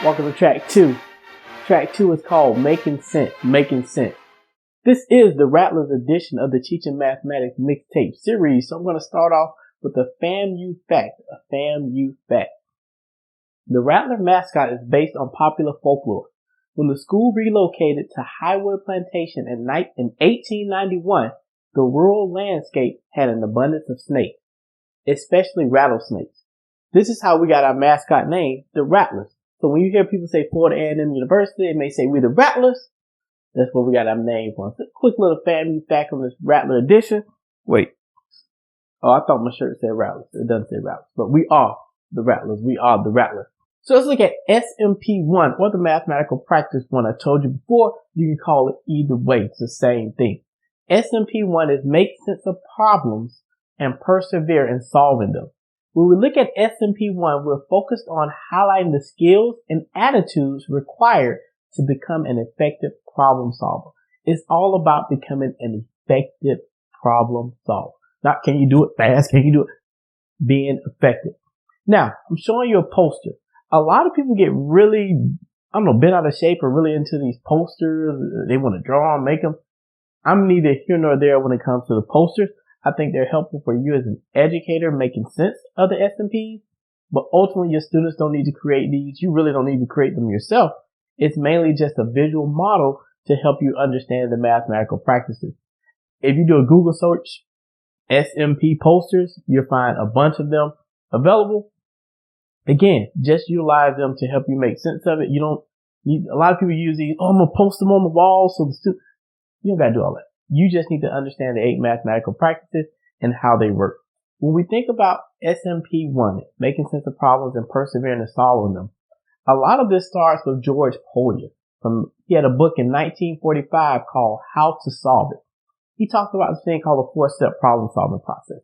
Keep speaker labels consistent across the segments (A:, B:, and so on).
A: Welcome to track 2. Track 2 is called Making Sense. This is the Rattlers edition of the Teaching Mathematics Mixtape Series. So I'm going to start off with a FAMU fact. The Rattler mascot is based on popular folklore. When the school relocated to Highwood Plantation in 1891, the rural landscape had an abundance of snakes, especially rattlesnakes. This is how we got our mascot name, the Rattlers. So when you hear people say Florida A&M University, they may say we the Rattlers. That's what we got our name from. So quick little family fact on this Rattler edition. Wait. Oh, I thought my shirt said Rattlers. It doesn't say Rattlers. But we are the Rattlers. We are the Rattlers. So let's look at SMP1 or the mathematical practice one. I told you before, you can call it either way. It's the same thing. SMP1 is make sense of problems and persevere in solving them. When we look at SMP1, we're focused on highlighting the skills and attitudes required to become an effective problem solver. It's all about becoming an effective problem solver. Not can you do it fast? Can you do it? Being effective. Now, I'm showing you a poster. A lot of people get really, bent out of shape or really into these posters. They want to draw and make them. I'm neither here nor there when it comes to the posters. I think they're helpful for you as an educator making sense of the SMPs, but ultimately your students don't need to create these. You really don't need to create them yourself. It's mainly just a visual model to help you understand the mathematical practices. If you do a Google search, SMP posters, you'll find a bunch of them available. Again, just utilize them to help you make sense of it. You don't need, a lot of people use these, I'm going to post them on the wall so the student, you don't got to do all that. You just need to understand the 8 mathematical practices and how they work. When we think about SMP1, making sense of problems and persevering in solving them, a lot of this starts with George Polya. He had a book in 1945 called How to Solve It. He talked about this thing called the 4-step problem solving process.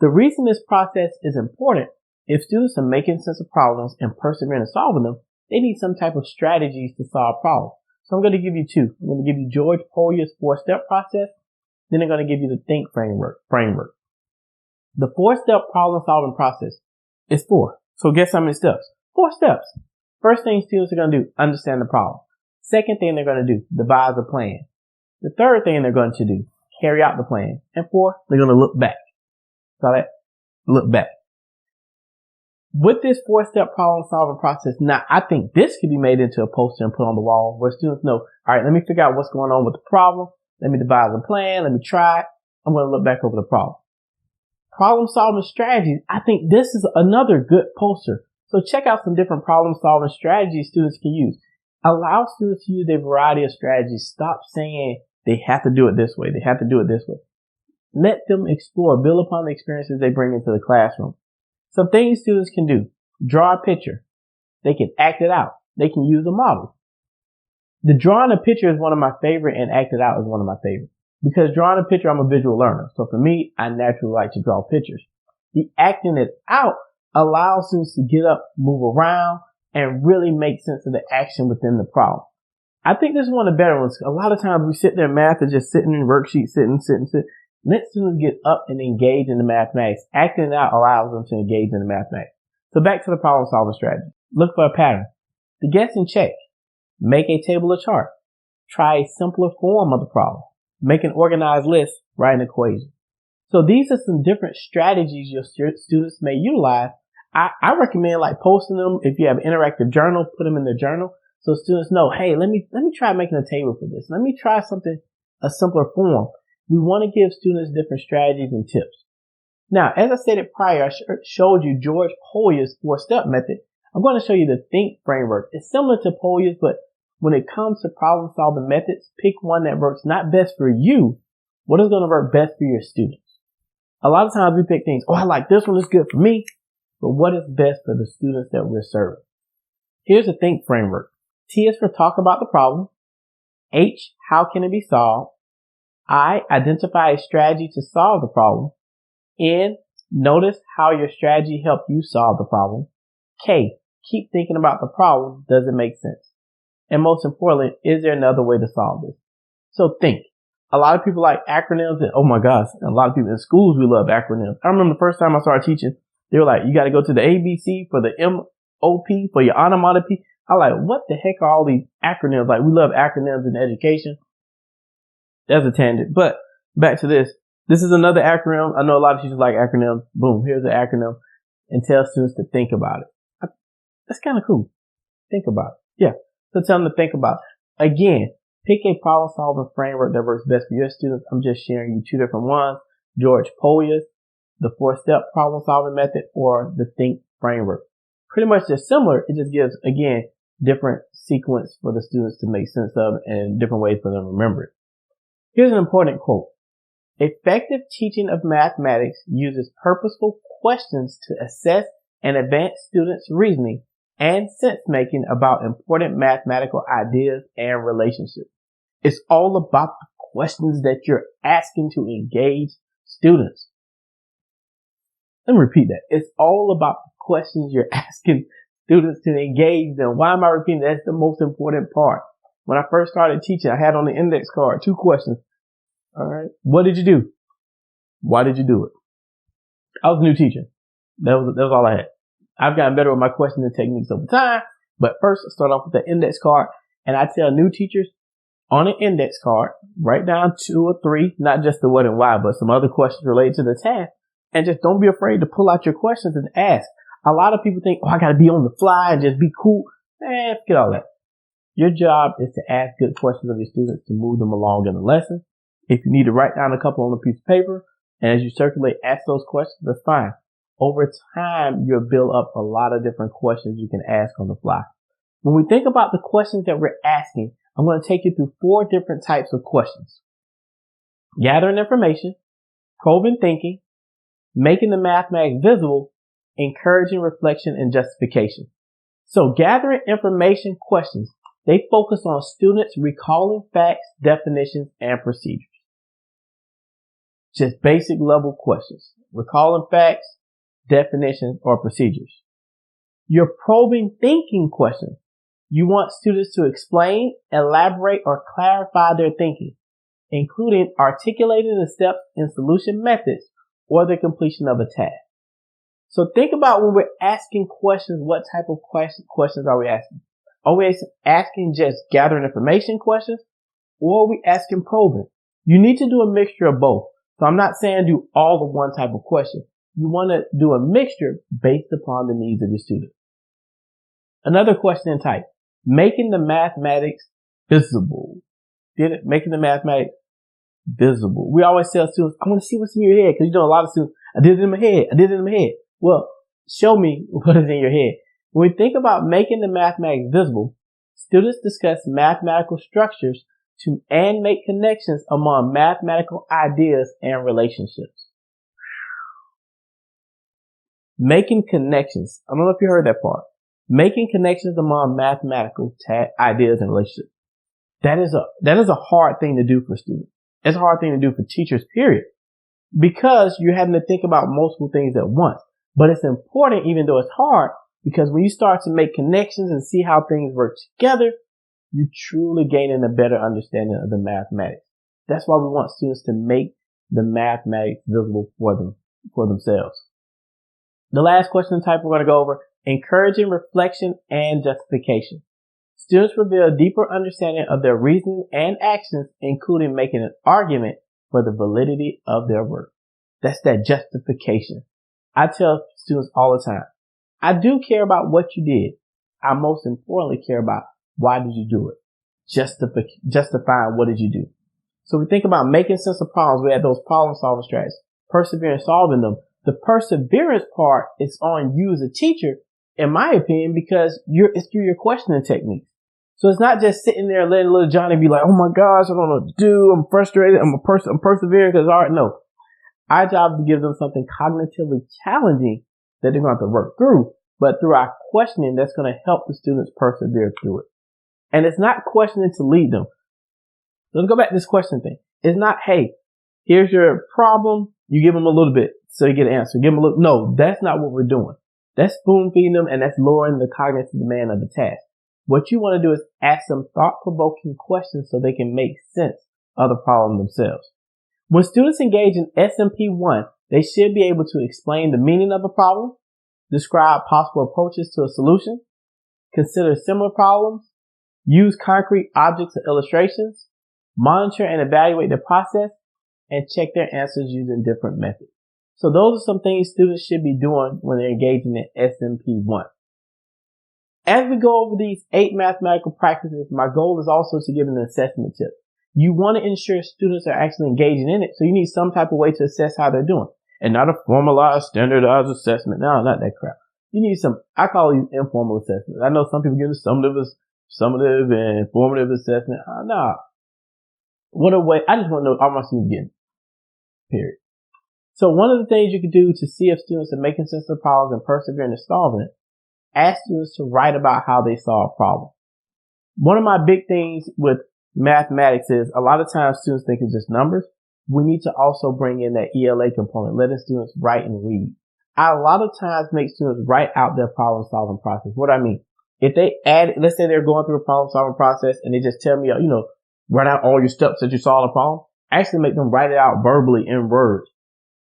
A: The reason this process is important, if students are making sense of problems and persevering in solving them, they need some type of strategies to solve problems. So I'm going to give you 2. I'm going to give you George Polya's 4-step process. Then I'm going to give you the think framework. The 4-step problem solving process is 4. So guess how many steps? 4 steps. First thing students are going to do, understand the problem. Second thing they're going to do, devise a plan. The third thing they're going to do, carry out the plan. And 4, they're going to look back. Saw that? Look back. With this 4-step problem solving process, now I think this could be made into a poster and put on the wall where students know, all right, let me figure out what's going on with the problem. Let me devise a plan. Let me try it. I'm going to look back over the problem. Problem solving strategies. I think this is another good poster. So check out some different problem solving strategies students can use. Allow students to use a variety of strategies. Stop saying they have to do it this way. They have to do it this way. Let them explore, build upon the experiences they bring into the classroom. Some things students can do. Draw a picture. They can act it out. They can use a model. The drawing a picture is one of my favorite and act it out is one of my favorite. Because drawing a picture, I'm a visual learner. So for me, I naturally like to draw pictures. The acting it out allows students to get up, move around, and really make sense of the action within the problem. I think this is one of the better ones. A lot of times we sit there in math and just sitting in worksheets, sitting. Let students get up and engage in the mathematics. Acting it out allows them to engage in the mathematics. So back to the problem solving strategy. Look for a pattern. The guess and check. Make a table or chart. Try a simpler form of the problem. Make an organized list. Write an equation. So these are some different strategies your students may utilize. I recommend like posting them. If you have an interactive journal, put them in the journal so students know, hey, let me try making a table for this. Let me try something, a simpler form. We want to give students different strategies and tips. Now, as I stated prior, I showed you George Polya's 4-step method. I'm going to show you the think framework. It's similar to Polya's, but when it comes to problem solving methods, pick one that works not best for you. What is going to work best for your students? A lot of times we pick things, I like this one, is good for me. But what is best for the students that we're serving? Here's the think framework. T is for talk about the problem. H, how can it be solved? I, identify a strategy to solve the problem. N, notice how your strategy helped you solve the problem. K, keep thinking about the problem. Does it make sense? And most importantly, is there another way to solve this? So think. A lot of people like acronyms and oh my gosh, a lot of people in schools, we love acronyms. I remember the first time I started teaching, they were like, you got to go to the ABC for the MOP for your onomatopoeia. I like, what the heck are all these acronyms? Like, we love acronyms in education. That's a tangent. But back to this. This is another acronym. I know a lot of teachers like acronyms. Boom, here's the acronym. And tell students to think about it. That's kind of cool. Think about it. Yeah. So tell them to think about it. Again, pick a problem-solving framework that works best for your students. I'm just sharing you two different ones. George Polya's, the 4-step problem-solving method, or the think framework. Pretty much they're similar. It just gives, again, different sequence for the students to make sense of and different ways for them to remember it. Here's an important quote. Effective teaching of mathematics uses purposeful questions to assess and advance students' reasoning and sense-making about important mathematical ideas and relationships. It's all about the questions that you're asking to engage students. Let me repeat that. It's all about the questions you're asking students to engage them. Why am I repeating that? That's the most important part. When I first started teaching, I had on the index card 2 questions. All right. What did you do? Why did you do it? I was a new teacher. That was all I had. I've gotten better with my questioning techniques over time. But first, I start off with the index card. And I tell new teachers on an index card, write down 2 or 3, not just the what and why, but some other questions related to the task. And just don't be afraid to pull out your questions and ask. A lot of people think, I got to be on the fly and just be cool. Forget all that. Your job is to ask good questions of your students to move them along in the lesson. If you need to write down a couple on a piece of paper, and as you circulate, ask those questions, that's fine. Over time, you'll build up a lot of different questions you can ask on the fly. When we think about the questions that we're asking, I'm going to take you through 4 different types of questions. Gathering information, probing thinking, making the mathematics visible, encouraging reflection and justification. So gathering information questions, they focus on students recalling facts, definitions, and procedures. Just basic level questions. Recalling facts, definitions, or procedures. Your probing thinking questions. You want students to explain, elaborate, or clarify their thinking, including articulating the steps in solution methods or the completion of a task. So think about when we're asking questions, what type of questions are we asking? Are we asking just gathering information questions, or are we asking probing? You need to do a mixture of both. So I'm not saying do all of one type of question. You want to do a mixture based upon the needs of your student. Another question type, making the mathematics visible. Get it? Making the mathematics visible. We always tell students, I want to see what's in your head, because a lot of students, I did it in my head. Well, show me what is in your head. When we think about making the mathematics visible, students discuss mathematical structures and make connections among mathematical ideas and relationships. Making connections. I don't know if you heard that part. Making connections among mathematical ideas and relationships. That is a hard thing to do for students. It's a hard thing to do for teachers, period. Because you're having to think about multiple things at once. But it's important, even though it's hard, because when you start to make connections and see how things work together, you're truly gaining a better understanding of the mathematics. That's why we want students to make the mathematics visible for themselves. The last question type we're going to go over, encouraging reflection and justification. Students reveal a deeper understanding of their reasoning and actions, including making an argument for the validity of their work. That's that justification. I tell students all the time, I do care about what you did. I most importantly care about why did you do it? Justifying what did you do? So we think about making sense of problems. We have those problem solving strategies, persevere in solving them. The perseverance part is on you as a teacher, in my opinion, because it's through your questioning techniques. So it's not just sitting there letting little Johnny be like, oh my gosh, I don't know what to do. I'm frustrated. I'm persevering because I already know. Our job is to give them something cognitively challenging that they're going to have to work through. But through our questioning, that's going to help the students persevere through it. And it's not questioning to lead them. Let's go back to this question thing. It's not, hey, here's your problem. You give them a little bit so you get an answer. Give them a little. No, that's not what we're doing. That's spoon feeding them, and that's lowering the cognitive demand of the task. What you want to do is ask them thought-provoking questions so they can make sense of the problem themselves. When students engage in SMP1, they should be able to explain the meaning of a problem, describe possible approaches to a solution, consider similar problems, use concrete objects or illustrations, monitor and evaluate the process, and check their answers using different methods. So those are some things students should be doing when they're engaging in SMP1. As we go over these 8 mathematical practices, my goal is also to give an assessment tip. You want to ensure students are actually engaging in it, so you need some type of way to assess how they're doing. And not a formalized, standardized assessment. No, not that crap. You need some, I call these informal assessments. I know some people give summative and formative assessment. Nah. What a way, I just want to know how my students getting. Period. So one of the things you can do to see if students are making sense of the problems and persevering in solving it, ask students to write about how they solve problems. One of my big things with mathematics is a lot of times students think it's just numbers. We need to also bring in that ELA component, letting students write and read. I a lot of times make students write out their problem solving process. What I mean, if they add, let's say they're going through a problem solving process and they just tell me, write out all your steps that you solve the problem. I actually make them write it out verbally in words.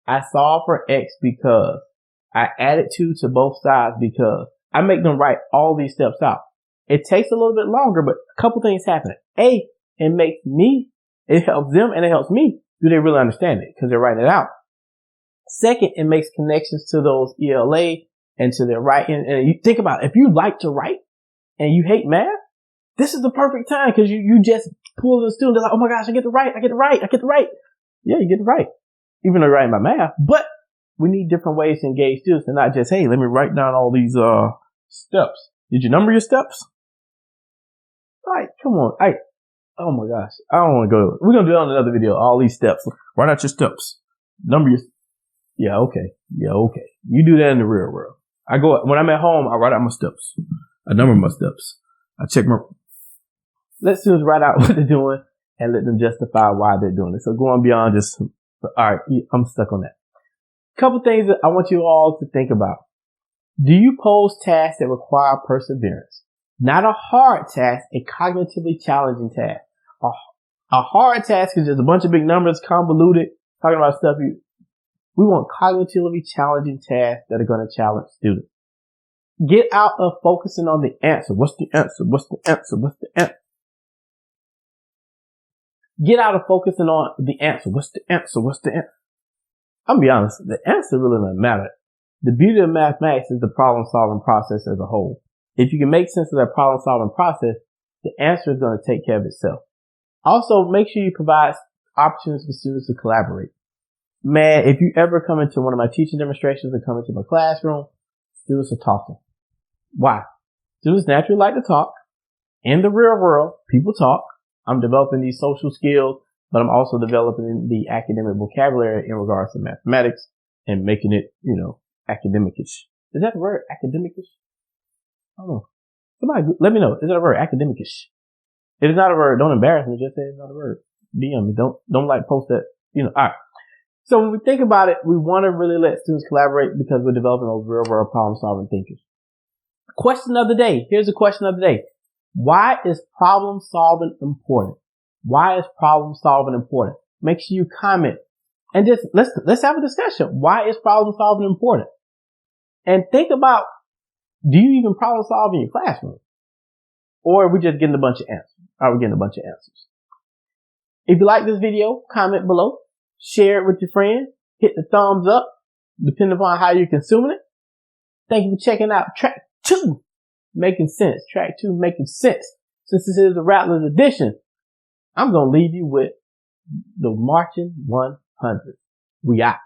A: I solve for X because I added 2 to both sides because I make them write all these steps out. It takes a little bit longer, but a couple things happen. A, it helps them and it helps me. Do they really understand it? Because they're writing it out. Second, it makes connections to those ELA and to their writing. And you think about it, if you like to write and you hate math, this is the perfect time because you just pull the student. They're like, oh my gosh, I get to write. Yeah, you get to write. Even though you're writing by math. But we need different ways to engage students and not just, hey, let me write down all these steps. Did you number your steps? All right, come on. Oh my gosh. I don't want to go. We're going to do it on another video. All these steps. Write out your steps. Number your. Yeah, okay. You do that in the real world. When I'm at home, I write out my steps. I number my steps. I check let students write out what they're doing and let them justify why they're doing it. So going beyond just, all right, I'm stuck on that. Couple things that I want you all to think about. Do you pose tasks that require perseverance? Not a hard task, a cognitively challenging task. A hard task is just a bunch of big numbers, convoluted, talking about stuff we want cognitively challenging tasks that are going to challenge students. Get out of focusing on the answer. What's the answer? Get out of focusing on the answer. What's the answer? I'm gonna be honest, the answer really doesn't matter. The beauty of mathematics is the problem solving process as a whole. If you can make sense of that problem solving process, the answer is going to take care of itself. Also, make sure you provide opportunities for students to collaborate. Man, if you ever come into one of my teaching demonstrations or come into my classroom, students are talking. Why? Students naturally like to talk. In the real world, people talk. I'm developing these social skills, but I'm also developing the academic vocabulary in regards to mathematics and making it, academicish. Is that the word? Academicish? I don't know. Somebody let me know. Is that a word? Academicish. If it's not a word, don't embarrass me. Just say it's not a word. DM me. Don't post that. All right. So when we think about it, we want to really let students collaborate because we're developing those real world problem solving thinkers. Question of the day. Here's the question of the day. Why is problem solving important? Why is problem solving important? Make sure you comment and just let's have a discussion. Why is problem solving important? And think about, do you even problem solve in your classroom? Or are we just getting a bunch of answers? Are we getting a bunch of answers? If you like this video, comment below, share it with your friends, hit the thumbs up, depending upon how you're consuming it. Thank you for checking out track 2, making sense. Track 2, making sense. Since this is the Rattlers edition, I'm going to leave you with the Marching 100. We out.